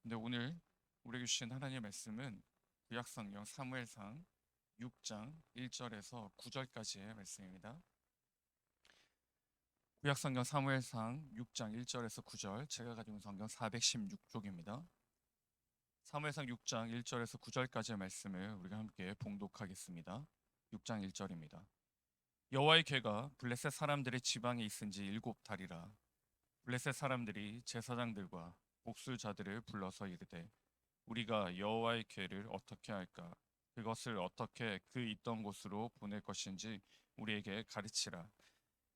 근데 오늘 우리에게 주신 하나님의 말씀은 구약성경 사무엘상 6장 1절에서 9절까지의 말씀입니다. 구약성경 사무엘상 6장 1절에서 9절, 제가 가지고 있는 성경 416쪽입니다. 사무엘상 6장 1절에서 9절까지의 말씀을 우리가 함께 봉독하겠습니다. 6장 1절입니다. 여호와의 궤가 블레셋 사람들의 지방에 있은지 7달이라. 블레셋 사람들이 제사장들과 목술자들을 불러서 이르되 우리가 여호와의 궤를 어떻게 할까? 그것을 어떻게 그 있던 곳으로 보낼 것인지 우리에게 가르치라.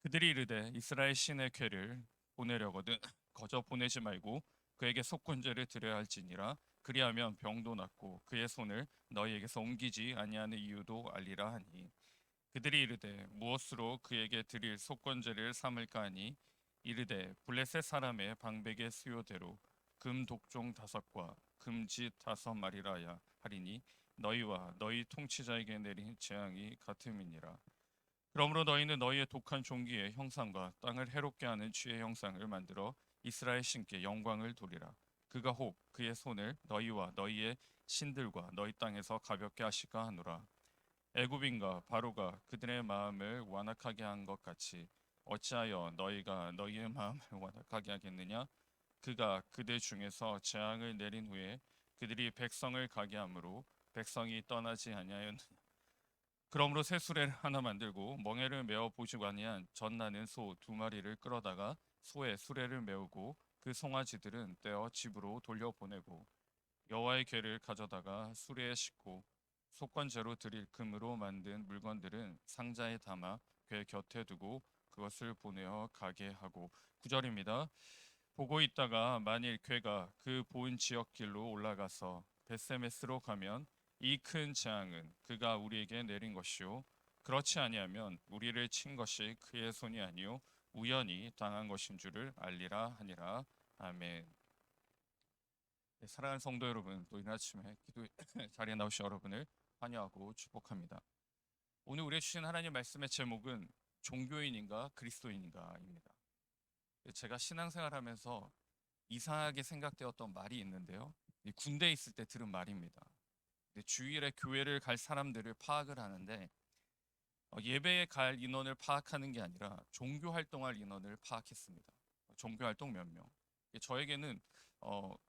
그들이 이르되 이스라엘 신의 궤를 보내려거든 거저 보내지 말고 그에게 속건제를 드려야 할지니라. 그리하면 병도 낫고 그의 손을 너희에게서 옮기지 아니하는 이유도 알리라 하니, 그들이 이르되 무엇으로 그에게 드릴 속건제를 삼을까 하니, 이르되 블레셋 사람의 방백의 수요대로 금 독종 5과 금짓 5마리라 하리니 너희와 너희 통치자에게 내린 재앙이 같음이니라. 그러므로 너희는 너희의 독한 종기의 형상과 땅을 해롭게 하는 쥐의 형상을 만들어 이스라엘 신께 영광을 돌리라. 그가 혹 그의 손을 너희와 너희의 신들과 너희 땅에서 가볍게 하실까 하노라. 애굽인과 바로가 그들의 마음을 완악하게 한 것 같이 어찌하여 너희가 너희의 마음을 완악하게 하겠느냐? 그가 그들 중에서 재앙을 내린 후에 그들이 백성을 가게 하므로 백성이 떠나지 아니하였느냐? 그러므로 새 수레를 하나 만들고 멍에를 메어 보지도 아니한 젖나는 소 2마리를 끌어다가 소의 수레를 메우고 그 송아지들은 떼어 집으로 돌려보내고 여호와의 궤를 가져다가 수레에 싣고 속건제로 드릴 금으로 만든 물건들은 상자에 담아 궤 곁에 두고 그것을 보내어 가게 하고. 9절입니다. 보고 있다가 만일 궤가 그 본 지역 길로 올라가서 베세메스로 가면 이 큰 재앙은 그가 우리에게 내린 것이요 그렇지 아니하면 우리를 친 것이 그의 손이 아니요 우연히 당한 것인 줄을 알리라 하니라. 아멘. 네, 사랑하는 성도 여러분, 또 이른 아침에 기도 자리에 나오신 여러분을 환영하고 축복합니다. 오늘 우리의 주신 하나님 말씀의 제목은 종교인인가 그리스도인인가입니다. 제가 신앙생활하면서 이상하게 생각되었던 말이 있는데요. 군대에 있을 때 들은 말입니다. 주일에 교회를 갈 사람들을 파악을 하는데 예배에 갈 인원을 파악하는 게 아니라 종교 활동할 인원을 파악했습니다. 종교 활동 몇 명. 저에게는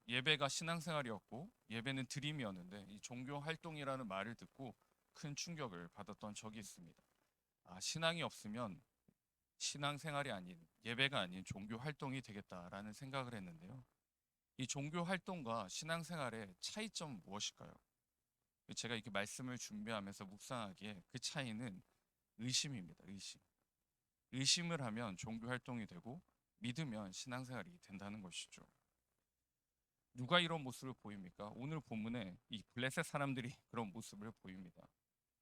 예배가 신앙생활이었고 예배는 드림이었는데 이 종교 활동이라는 말을 듣고 큰 충격을 받았던 적이 있습니다. 신앙이 없으면 신앙생활이 아닌 예배가 아닌 종교 활동이 되겠다라는 생각을 했는데요. 이 종교 활동과 신앙생활의 차이점 무엇일까요? 제가 이렇게 말씀을 준비하면서 묵상하기에 그 차이는 의심입니다. 의심. 의심을 하면 종교 활동이 되고 믿으면 신앙생활이 된다는 것이죠. 누가 이런 모습을 보입니까? 오늘 본문에 이 블레셋 사람들이 그런 모습을 보입니다.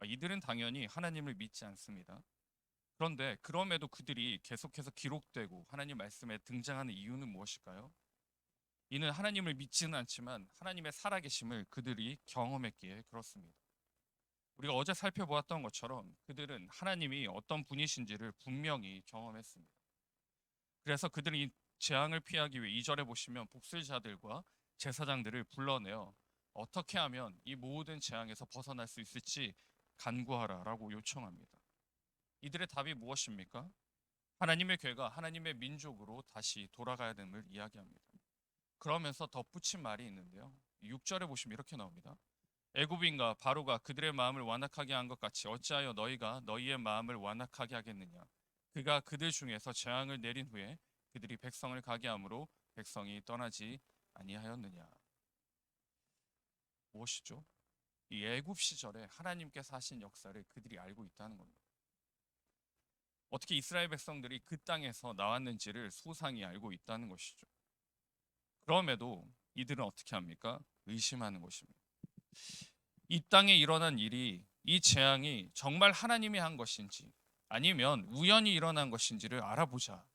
이들은 당연히 하나님을 믿지 않습니다. 그런데 그럼에도 그들이 계속해서 기록되고 하나님 말씀에 등장하는 이유는 무엇일까요? 이는 하나님을 믿지는 않지만 하나님의 살아계심을 그들이 경험했기에 그렇습니다. 우리가 어제 살펴보았던 것처럼 그들은 하나님이 어떤 분이신지를 분명히 경험했습니다. 그래서 그들은 이 재앙을 피하기 위해 2절에 보시면 복술자들과 제사장들을 불러내어 어떻게 하면 이 모든 재앙에서 벗어날 수 있을지 간구하라라고 요청합니다. 이들의 답이 무엇입니까? 하나님의 궤가 하나님의 민족으로 다시 돌아가야 됨을 이야기합니다. 그러면서 덧붙인 말이 있는데요. 6절에 보시면 이렇게 나옵니다. 애굽인과 바로가 그들의 마음을 완악하게 한 것 같이 어찌하여 너희가 너희의 마음을 완악하게 하겠느냐? 그가 그들 중에서 재앙을 내린 후에 그들이 백성을 가게 함으로 백성이 떠나지 아니하였느냐? 무엇이죠? 이 애굽 시절에 하나님께서 하신 역사를 그들이 알고 있다는 겁니다. 어떻게 이스라엘 백성들이 그 땅에서 나왔는지를 소상히 알고 있다는 것이죠. 그럼에도 이들은 어떻게 합니까? 의심하는 것입니다. 이 땅에 일어난 일이, 이 재앙이 정말 하나님이 한 것인지 아니면 우연히 일어난 것인지를 알아보자,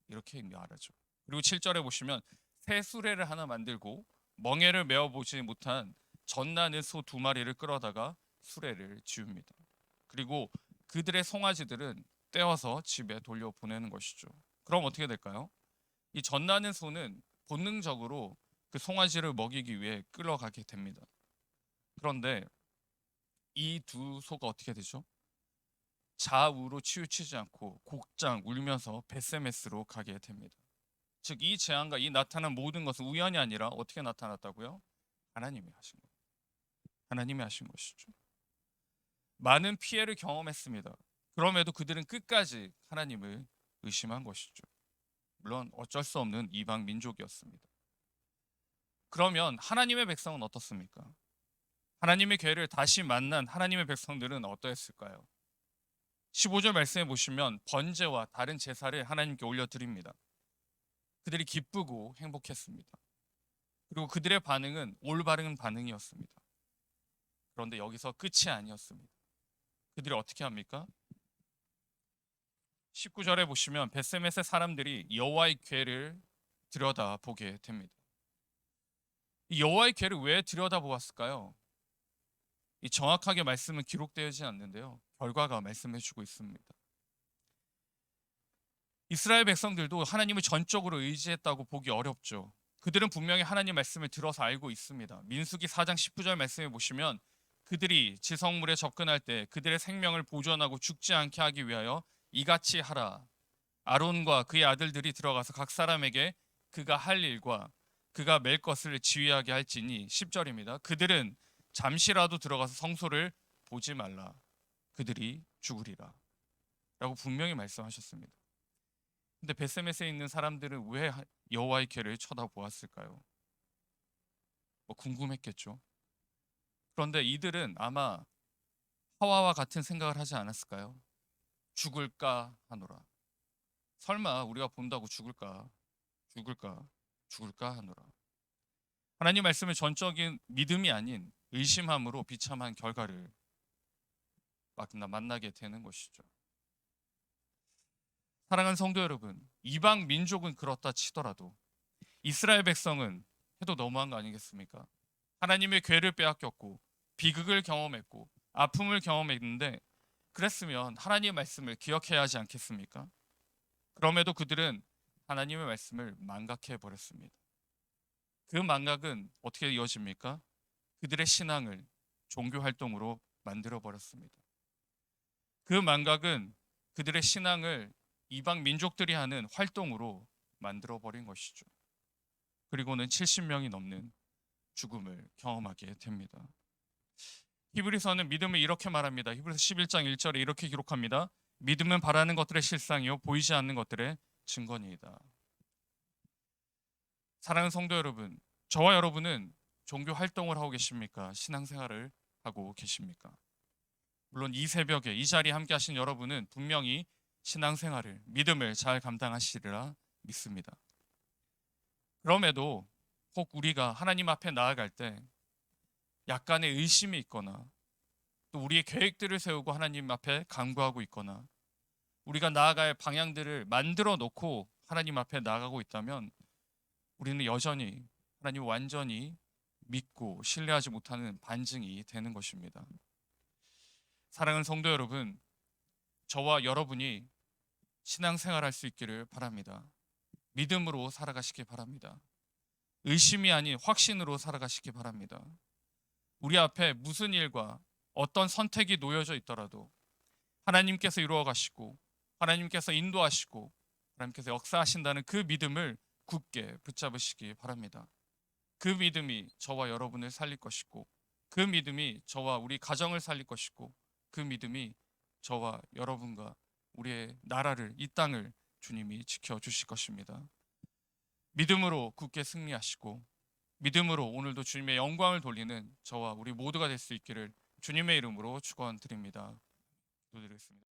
이렇게 말하죠. 그리고 7절에 보시면 새 수레를 하나 만들고 멍에를 메어보지 못한 젖나는 소 2마리를 끌어다가 수레를 지웁니다. 그리고 그들의 송아지들은 떼어서 집에 돌려보내는 것이죠. 그럼 어떻게 될까요? 이 젖나는 소는 본능적으로 그 송아지를 먹이기 위해 끌어가게 됩니다. 그런데 이 두 소가 어떻게 되죠? 좌우로 치우치지 않고 곡장 울면서 베세메스로 가게 됩니다. 즉 이 재앙과 이 나타난 모든 것은 우연이 아니라 어떻게 나타났다고요? 하나님이 하신 거예요. 하나님이 하신 것이죠. 많은 피해를 경험했습니다. 그럼에도 그들은 끝까지 하나님을 의심한 것이죠. 물론 어쩔 수 없는 이방 민족이었습니다. 그러면 하나님의 백성은 어떻습니까? 하나님의 계를 다시 만난 하나님의 백성들은 어떠했을까요? 15절 말씀해 보시면 번제와 다른 제사를 하나님께 올려드립니다. 그들이 기쁘고 행복했습니다. 그리고 그들의 반응은 올바른 반응이었습니다. 그런데 여기서 끝이 아니었습니다. 그들이 어떻게 합니까? 19절에 보시면 벳세메스의 사람들이 여호와의 궤를 들여다보게 됩니다. 이 여호와의 궤를 왜 들여다보았을까요? 이 정확하게 말씀은 기록되지 않는데요. 결과가 말씀해 주고 있습니다. 이스라엘 백성들도 하나님을 전적으로 의지했다고 보기 어렵죠. 그들은 분명히 하나님 말씀을 들어서 알고 있습니다. 민수기 4장 19절 말씀해 보시면 그들이 지성물에 접근할 때 그들의 생명을 보존하고 죽지 않게 하기 위하여 이같이 하라. 아론과 그의 아들들이 들어가서 각 사람에게 그가 할 일과 그가 맬 것을 지휘하게 할지니 10절입니다. 그들은 잠시라도 들어가서 성소를 보지 말라. 그들이 죽으리라. 라고 분명히 말씀하셨습니다. 근데 벳세메스에 있는 사람들은 왜 여호와의 궤를 쳐다보았을까요? 뭐 궁금했겠죠. 그런데 이들은 아마 하와와 같은 생각을 하지 않았을까요? 죽을까 하노라. 설마 우리가 본다고 죽을까? 죽을까? 죽을까 하노라. 하나님 말씀을 전적인 믿음이 아닌 의심함으로 비참한 결과를 만나게 되는 것이죠. 사랑하는 성도 여러분, 이방 민족은 그렇다 치더라도 이스라엘 백성은 해도 너무한 거 아니겠습니까? 하나님의 궤를 빼앗겼고 비극을 경험했고 아픔을 경험했는데 그랬으면 하나님의 말씀을 기억해야 하지 않겠습니까? 그럼에도 그들은 하나님의 말씀을 망각해 버렸습니다. 그 망각은 어떻게 이어집니까? 그들의 신앙을 종교 활동으로 만들어 버렸습니다. 그 망각은 그들의 신앙을 이방 민족들이 하는 활동으로 만들어 버린 것이죠. 그리고는 70명이 넘는 죽음을 경험하게 됩니다. 히브리서는 믿음을 이렇게 말합니다. 히브리서 11장 1절에 이렇게 기록합니다. 믿음은 바라는 것들의 실상이요 보이지 않는 것들의 증거니이다. 사랑하는 성도 여러분, 저와 여러분은 종교 활동을 하고 계십니까? 신앙생활을 하고 계십니까? 물론 이 새벽에 이 자리에 함께 하신 여러분은 분명히 신앙생활을, 믿음을 잘 감당하시리라 믿습니다. 그럼에도 혹 우리가 하나님 앞에 나아갈 때 약간의 의심이 있거나 또 우리의 계획들을 세우고 하나님 앞에 간구하고 있거나 우리가 나아갈 방향들을 만들어 놓고 하나님 앞에 나아가고 있다면 우리는 여전히 하나님을 완전히 믿고 신뢰하지 못하는 반증이 되는 것입니다. 사랑하는 성도 여러분, 저와 여러분이 신앙생활할 수 있기를 바랍니다. 믿음으로 살아가시기 바랍니다. 의심이 아닌 확신으로 살아가시기 바랍니다. 우리 앞에 무슨 일과 어떤 선택이 놓여져 있더라도 하나님께서 이루어 가시고 하나님께서 인도하시고 하나님께서 역사하신다는 그 믿음을 굳게 붙잡으시기 바랍니다. 그 믿음이 저와 여러분을 살릴 것이고 그 믿음이 저와 우리 가정을 살릴 것이고 그 믿음이 저와 여러분과 우리의 나라를, 이 땅을 주님이 지켜주실 것입니다. 믿음으로 굳게 승리하시고 믿음으로 오늘도 주님의 영광을 돌리는 저와 우리 모두가 될 수 있기를 주님의 이름으로 축원드립니다. 기도드리겠습니다.